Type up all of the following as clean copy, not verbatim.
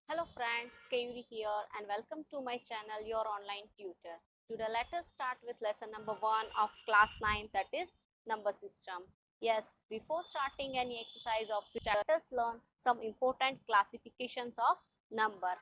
Hello friends, Kayuri here and welcome to my channel Your Online Tutor. Today let us start with lesson number 1 of class 9, that is number system. Yes, before starting any exercise of this chapter, let us learn some important classifications of number.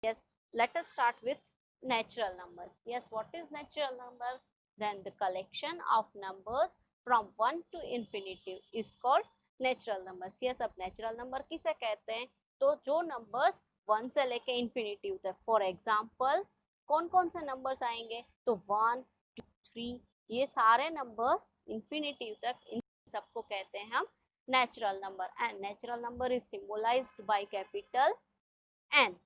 Yes, let us start with natural numbers. Yes, what is natural number? Then the collection of numbers from 1 to infinity is called natural numbers. Yes, अब natural number किसे कहते हैं? तो जो numbers 1 से लेके infinity तक, for example कौन कौन से नंबर्स आएंगे? तो 1, 2, 3, ये सारे नंबर्स इंफिनिटी तक, इन सबको कहते हैं हम natural number. And natural number is symbolized by capital N.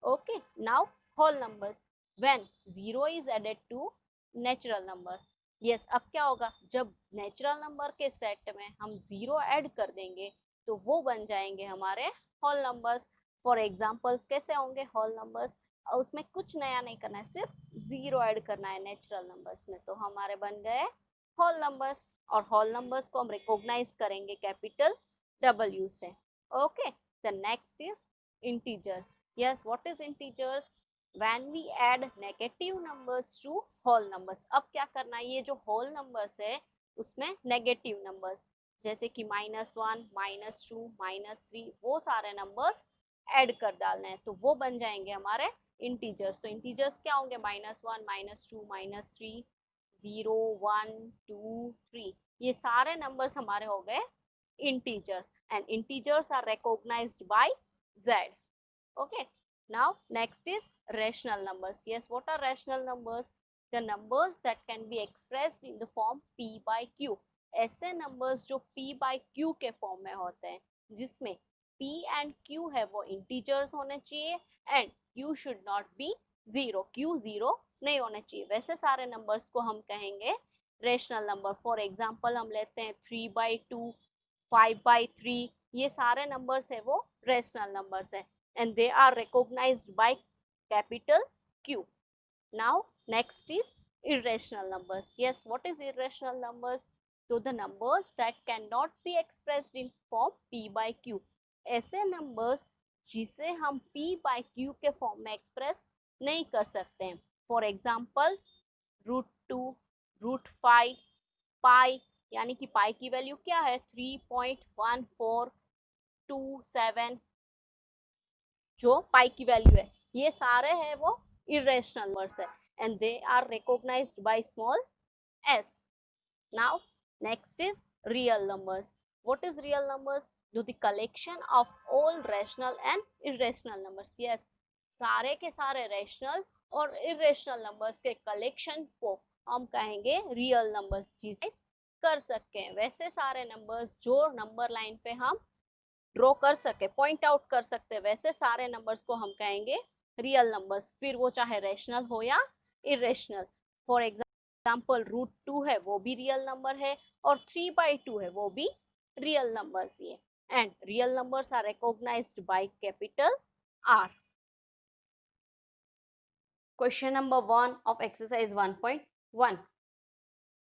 Okay, now whole numbers. When zero is added to natural numbers. Yes, अब क्या होगा? जब नेचुरल नंबर के सेट में हम जीरो ऐड कर देंगे तो वो बन जाएंगे हमारे होल नंबर्स. फॉर एग्जाम्पल्स कैसे होंगे होल नंबर्स? उसमें कुछ नया नहीं करना है, सिर्फ जीरो ऐड करना है नेचुरल नंबर्स में, तो हमारे बन गए होल नंबर्स. और होल नंबर्स को हम रिकॉग्नाइज करेंगे कैपिटल W से. Okay, the next is integers. Yes, what is integers? When we add negative numbers to whole numbers. अब क्या करना है? ये जो whole numbers है उसमें negative numbers जैसे कि -1, -2, -3, वो सारे numbers add कर डालने हैं, तो वो बन जाएंगे हमारे integers. तो integers क्या होंगे? -1, -2, -3, 0, 1, 2, 3, ये सारे numbers हमारे हो गए integers. And integers are recognized by Z. Okay, now next is rational numbers. Yes, what are rational numbers? The numbers that can be expressed in the form P by Q. ऐसे numbers जो P by Q के form में होते हैं, जिसमें P and Q है वो integers होने चाहिए and Q should not be zero. Q zero नहीं होने चाहिए. वैसे सारे numbers को हम कहेंगे rational number. For example हम लेते हैं 3 by 2, 5 by 3, ये सारे numbers है वो rational numbers है and they are recognized by capital Q. Now next is irrational numbers. Yes, what is irrational numbers? So the numbers that cannot be expressed in form P by Q. ऐसे numbers जिसे हम P by Q के form में express नहीं कर सकते हैं. For example, √2, √5, पाई, यानी कि पाई की वैल्यू क्या है? 3.1427, जो पाई की वैल्यू है. ये सारे हैं वो irrational numbers है and they are recognized by small s. Now next is real numbers. What is real numbers? जो the collection of all rational and irrational numbers. Yes, सारे के सारे rational और irrational numbers के collection को हम कहेंगे real numbers, जिसे कर सकते हैं वैसे सारे numbers जो नंबर लाइन पे हम ड्रॉ कर सके, पॉइंट आउट कर सकते, वैसे सारे नंबर्स को हम कहेंगे रियल नंबर्स, फिर वो चाहे रैशनल हो या इरेशनल. फॉर एग्जाम्पल √2 है वो भी रियल नंबर है और 3/2 है वो भी रियल नंबर्स ही है. And real numbers are recognized by capital R. Question number 1 of exercise 1.1.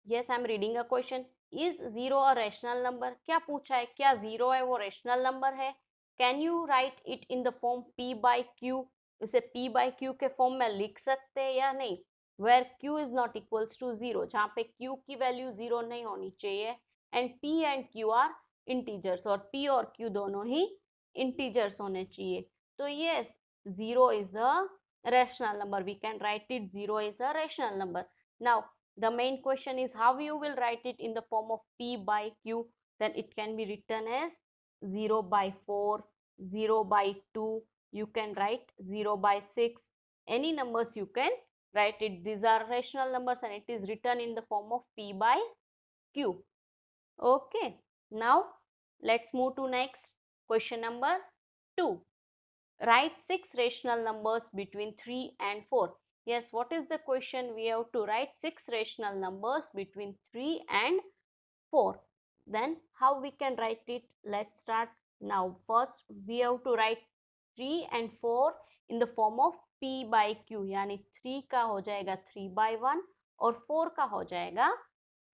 Yes, I am reading a question. Is zero a rational number? क्या पूछा है? क्या जीरो है वो रेशनल नंबर है? Can you right it in the form P by Q? इसे P by Q के form में लिख सकते हैं या नहीं? Where Q is not equals to zero, जहाँ पे Q की वैल्यू जीरो नहीं होनी चाहिए. And P and Q are integers, और P और Q दोनों ही इंटीजर्स होने चाहिए. तो yes, zero is a rational number. We can write it zero is a rational number. Now the main question is how you will write it in the form of P by Q. Then it can be written as 0 by 4, 0 by 2. You can write 0 by 6. Any numbers you can write it. These are rational numbers and it is written in the form of P by Q. Okay. Now let's move to next question number 2. Write 6 rational numbers between 3 and 4. Yes, what is the question? We have to write 6 rational numbers between 3 and 4. Then how we can write it? Let's start now. First we have to write 3 and 4 in the form of P by Q. यानी 3 का हो जाएगा 3/1 और 4 का हो जाएगा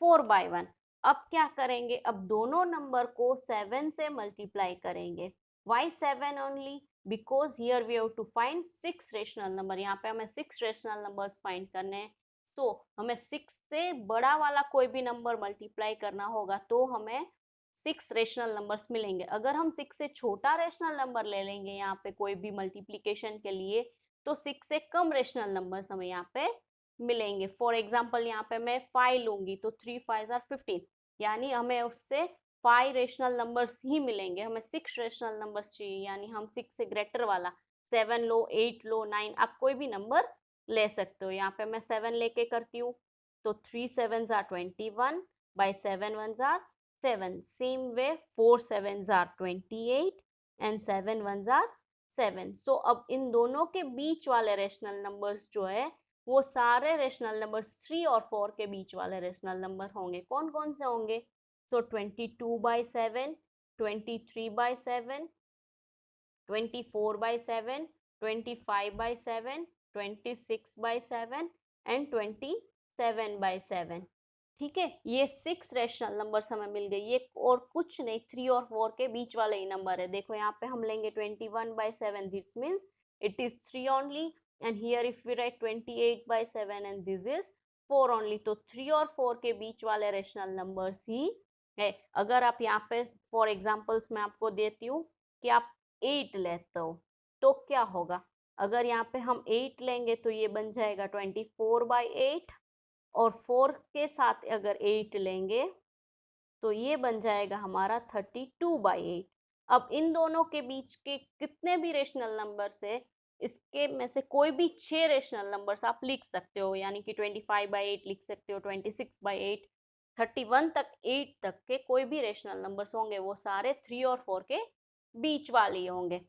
4/1. अब क्या करेंगे? अब दोनों नंबर को 7 से मल्टीप्लाई करेंगे. Why 7 only? Because here we have to find 6 rational number. यहाँ पे हमें 6 rational numbers find करने हैं. So हमें 6 से बड़ा वाला कोई भी नंबर मल्टीप्लाई करना होगा तो हमें 6 रेशनल नंबर्स मिलेंगे. अगर हम 6 से छोटा रेशनल नंबर ले लेंगे यहाँ पे कोई भी मल्टीप्लीकेशन के लिए तो 6 से कम रेशनल नंबर्स हमें यहाँ पे मिलेंगे. फॉर एग्जाम्पल यहाँ पे मैं 5 लूंगी तो 3 5 आर 15, यानी हमें उससे 5 रेशनल नंबर्स ही मिलेंगे. हमें 6 रेशनल नंबर्स चाहिए, यानी हम 6 से ग्रेटर वाला 7 लो, 8 लो, 9, आप कोई भी नंबर ले सकते हो. यहाँ पे मैं 7 लेके करती हूँ तो 3 7s are 21 by 7 1s are 7. Same way 4 7s are 28 and 7 1s are 7. So अब इन दोनों के बीच वाले रेशनल नंबर्स जो है वो सारे रेशनल नंबर्स 3 और 4 के बीच वाले रेशनल नंबर होंगे. कौन कौन से होंगे? So 22 by 7, 23 by 7, 24 by 7, 25 by 7, 26 by 7 and 27 by 7. ठीक है, ये 6 रेशनल नंबर्स हमें मिल गई. ये और कुछ नहीं, 3 और 4 के बीच वाले ही नंबर है. देखो यहाँ पे हम लेंगे 21 by 7, this means it is 3 only. And here if we write 28 by 7 and this is 4 only, तो 3 और 4 के बीच वाले रेशनल नंबर्स ही है. अगर आप यहाँ पे फॉर एग्जाम्पल्स मैं आपको देती हूँ कि आप 8 लेते हो तो क्या होगा? अगर यहाँ पे हम 8 लेंगे तो ये बन जाएगा 24 by 8 और 4 के साथ अगर 8 लेंगे तो ये बन जाएगा हमारा 32 by 8. अब इन दोनों के बीच के कितने भी रेशनल नंबर्स है, इसके में से कोई भी 6 रेशनल नंबर्स आप लिख सकते हो, यानी कि 25 by 8 लिख सकते हो, 26 by 8, 31 तक 8 तक के कोई भी रेशनल नंबर्स होंगे वो सारे 3 और 4 के बीच वाले होंगे.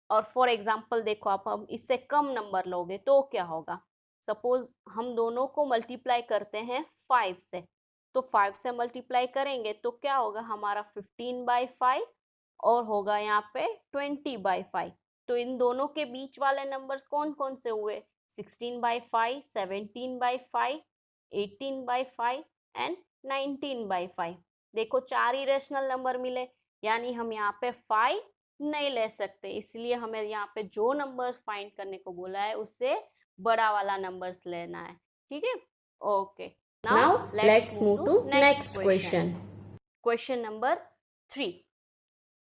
और फॉर एग्जाम्पल देखो, आप हम इससे कम नंबर लोगे तो क्या होगा? सपोज हम दोनों को मल्टीप्लाई करते हैं 5 से, तो 5 से मल्टीप्लाई करेंगे तो क्या होगा? हमारा 15 by 5 और होगा यहाँ पे 20 by 5. तो इन दोनों के बीच वाले नंबर्स कौन कौन से हुए? 16 by 5, 17 by 5, 18 by 5 and 19 by 5. देखो 4 ही रेशनल नंबर मिले, यानी हम यहाँ पे 5 नहीं ले सकते, इसलिए हमें यहाँ पे जो नंबर फाइंड करने को बोला है उससे बड़ा वाला नंबर्स लेना है. ठीक है, okay. Now let's move to next question. Question number 3.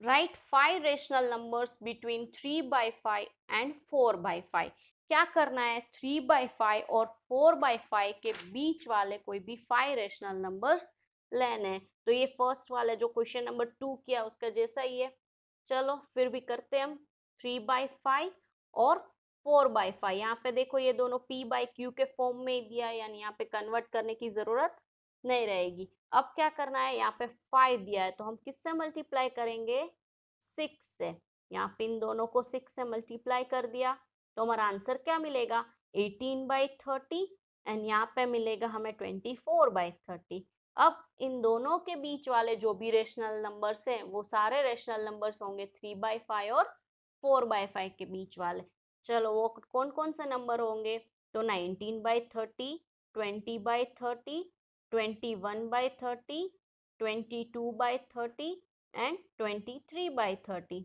Write 5 rational numbers between 3 by 5 and 4 by 5. क्या करना है? 3 by 5 और 4 by 5 के बीच वाले कोई भी 5 रेशनल नंबर्स लेने हैं. तो ये फर्स्ट वाला जो क्वेश्चन नंबर 2 किया उसका जैसा ही है. चलो फिर भी करते हैं हम. 3 by 5 और 4 by 5. यहाँ पे देखो ये दोनों p by q के फॉर्म में दिया है, यानी यहाँ पे कन्वर्ट करने की जरूरत नहीं रहेगी. अब क्या करना है? यहाँ पे 5 दिया है तो हम किससे मल्टीप्लाई करेंगे? 6 से. यहाँ पे इन दोनों को 6 से मल्टीप्लाई कर दिया तो हमारा आंसर क्या मिलेगा? 18 by 30 एंड यहाँ पे मिलेगा हमें 24 by 30. अब इन दोनों के बीच वाले जो भी रेशनल नंबर्स हैं वो सारे रेशनल नंबर्स होंगे 3 by 5 और 4 by 5 के बीच वाले. चलो वो कौन कौन से नंबर होंगे? तो 19 by 30, 20 by 30, 21 by 30, 22 by 30 and 23 by 30.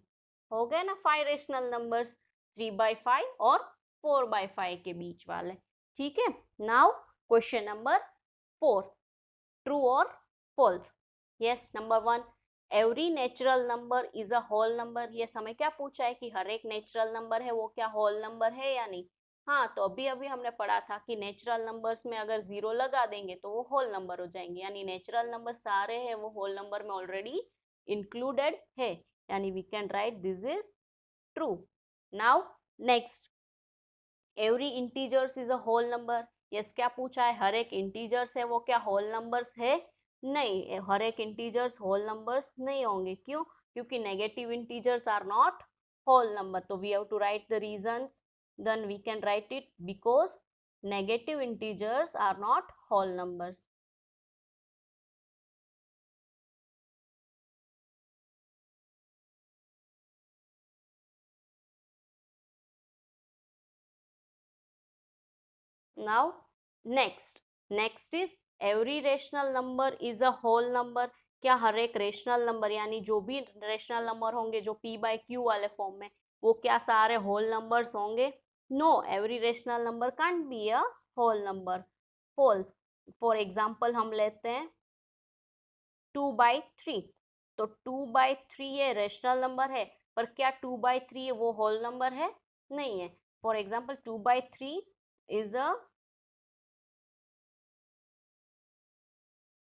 हो गए ना 5 रेशनल नंबर्स, 3 by 5 और 4 by 5 के बीच वाले. ठीक है. Now question number 4. ट्रू और false? Yes. Number 1, every natural number is a whole number. ये हमें क्या पूछा है कि हर एक नेचुरल नंबर है वो क्या होल नंबर है या नहीं? हाँ, तो अभी अभी हमने पढ़ा था कि नेचुरल नंबर्स में अगर 0 लगा देंगे तो वो होल नंबर हो जाएंगे, यानी नेचुरल नंबर सारे हैं वो होल नंबर में ऑलरेडी इंक्लूडेड है, यानी we can write this is true. Now next, every integers is a whole number. Yes, क्या पूछा है? हर एक इंटीजर्स है वो क्या होल नंबर्स है? नहीं, हर एक इंटीजर्स होल नंबर्स नहीं होंगे. क्यों? क्योंकि negative integers are not whole number. तो we have to write the reasons. Then we can write it because negative integers are not whole numbers. Now next is every rational number is a whole number. क्या हर एक rational number यानी जो भी rational number होंगे जो p by q वाले form में, वो क्या सारे होल नंबर्स होंगे? No, every rational number can't be a whole number. False. For example हम लेते हैं 2/3, तो 2/3 ये रेशनल नंबर है, पर क्या 2/3 वो होल नंबर है? नहीं है। For example 2/3 is a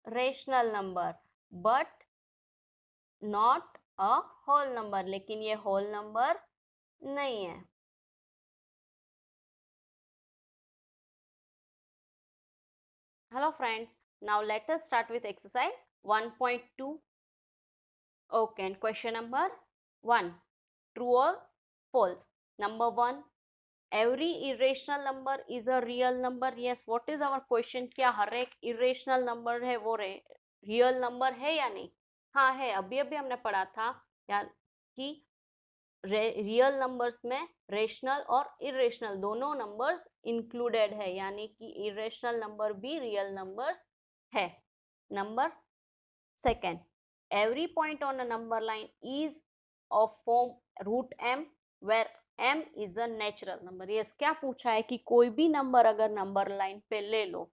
rational number but not a whole number, लेकिन ये होल नंबर नहीं है। Hello friends, now let us start with exercise 1.2. Okay, and question number 1, true or false? Number 1, every irrational number is a real number. Yes, what is our question? क्या हर एक irrational number है वो real number है या नहीं? हाँ है, अभी अभी हमने पढ़ा था यार कि रियल नंबर्स में रेशनल और इरेशनल दोनों नंबर्स इंक्लूडेड है, यानी कि इरेशनल नंबर भी रियल नंबर्स है। Number second, every point on a number line is of form root m where m is a natural number. yes, क्या पूछा है कि कोई भी नंबर अगर नंबर लाइन पे ले लो,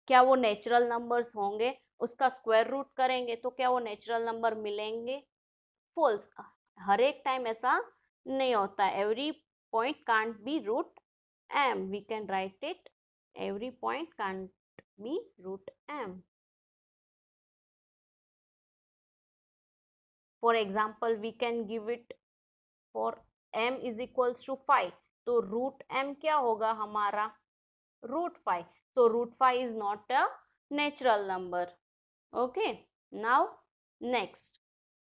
क्या वो नेचुरल नंबर्स होंगे? उसका स्क्वायर रूट करेंगे तो क्या वो नेचुरल नंबर मिलेंगे? फॉल्स। हर एक टाइम ऐसा नहीं होता। Every point can't be root m. we can write it, every point can't be root m. For example, we can give it for m is equals to 5, तो root m क्या होगा हमारा? Root 5. so root 5 is not a natural number. okay, now next,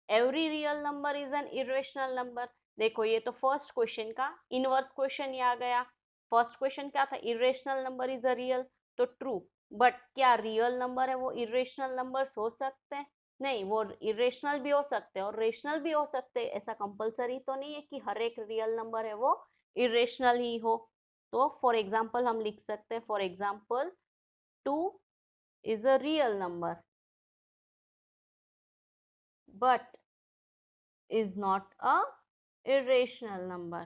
every real number is an irrational number. देखो ये तो first question का inverse question ही आ गया। First question क्या था? Irrational number is a real, तो ट्रू। बट क्या real number है वो इरेशनल नंबर्स हो सकते हैं? नहीं, वो इरेशनल भी हो सकते हैं और रेशनल भी हो सकते हैं। ऐसा कंपलसरी तो नहीं है कि हर एक रियल नंबर है वो इरेशनल ही हो। तो फॉर एग्जाम्पल हम लिख सकते हैं, for example 2 is a real number but is not a irrational number.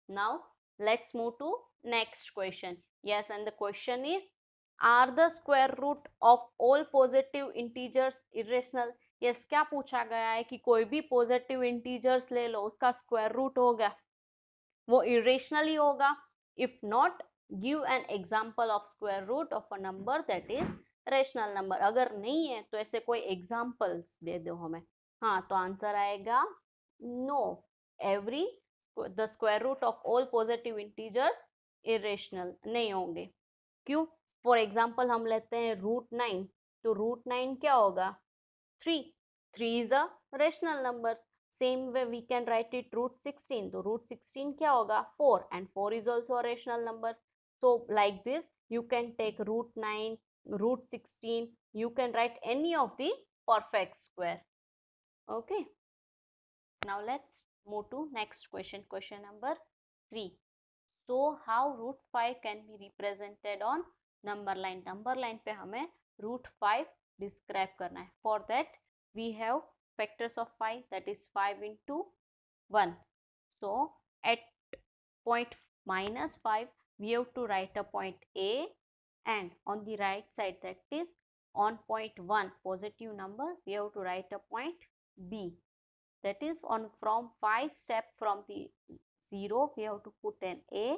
Now let's move to next question. Yes, and the question is, are the square root of all positive integers irrational? Yes, क्या पूछा गया है कि कोई भी positive integers ले लो उसका square root होगा, वो irrational ही होगा? If not, give an example of square root of a number that is rational number. अगर नहीं है तो ऐसे कोई examples दे दो हमें। हाँ, तो आंसर आएगा no. Every the square root of all positive integers irrational नहीं होंगे। क्यों? फॉर एग्जाम्पल हम लेते हैं √9, तो √9 क्या होगा? 3. 3 is a rational number. Same way we can write it √16, तो √16 क्या होगा? 4, and 4 is also a rational number. So like this you can take √9, √16, you can write any of the perfect square. Okay, now let's move to next question, question number 3. so how √5 can be represented on number line? number line पे हमें √5 describe करना है. for that we have factors of 5, that is 5 into 1. so at point -5 we have to write a point A, and on the right side, that is on point 1 positive number, we have to write a point B. that is on from 5 step from the 0 we have to put an A,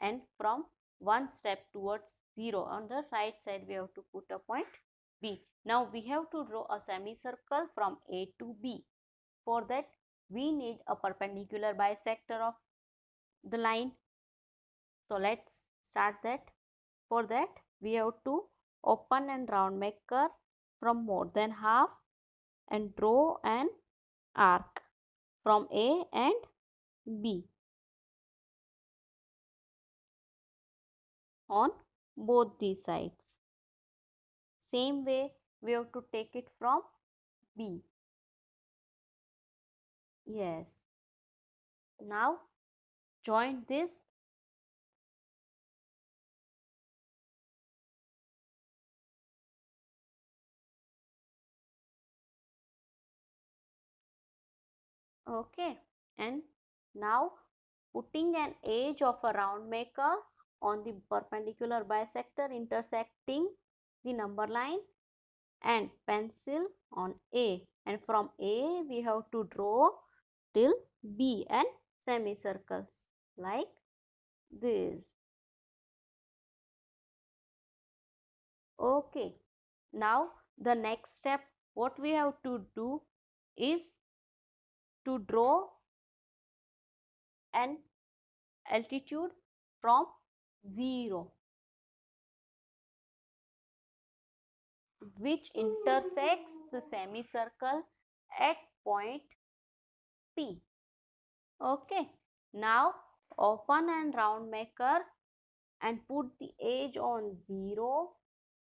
and from 1 step towards 0 on the right side we have to put a point B. now we have to draw a semicircle from A to B. for that we need a perpendicular bisector of the line. so let's start that. for that we have to open and round make curve from more than half and draw an arc from A and B on both these sides. Same way we have to take it from B. Yes. Now join this Okay, and now putting an edge of a round maker on the perpendicular bisector intersecting the number line and pencil on A, and from A we have to draw till B and semicircles like this. Okay, now the next step what we have to do is to draw an altitude from 0 which intersects the semicircle at point P. Okay, now open and round maker and put the edge on 0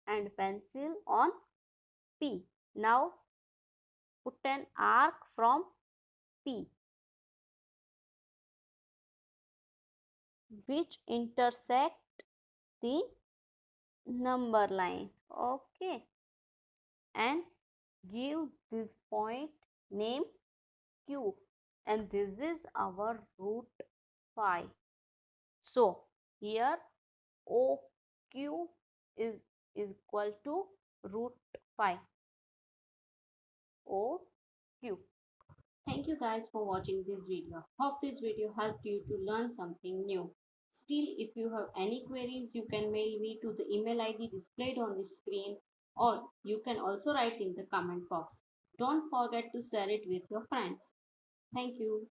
and pencil on P. Now put an arc from P which intersect the number line. Okay, and give this point name Q, and this is our root phi. So here OQ is equal to root phi. OQ. Thank you guys for watching this video. Hope this video helped you to learn something new. Still, if you have any queries, you can mail me to the email ID displayed on the screen, or you can also write in the comment box. Don't forget to share it with your friends. Thank you.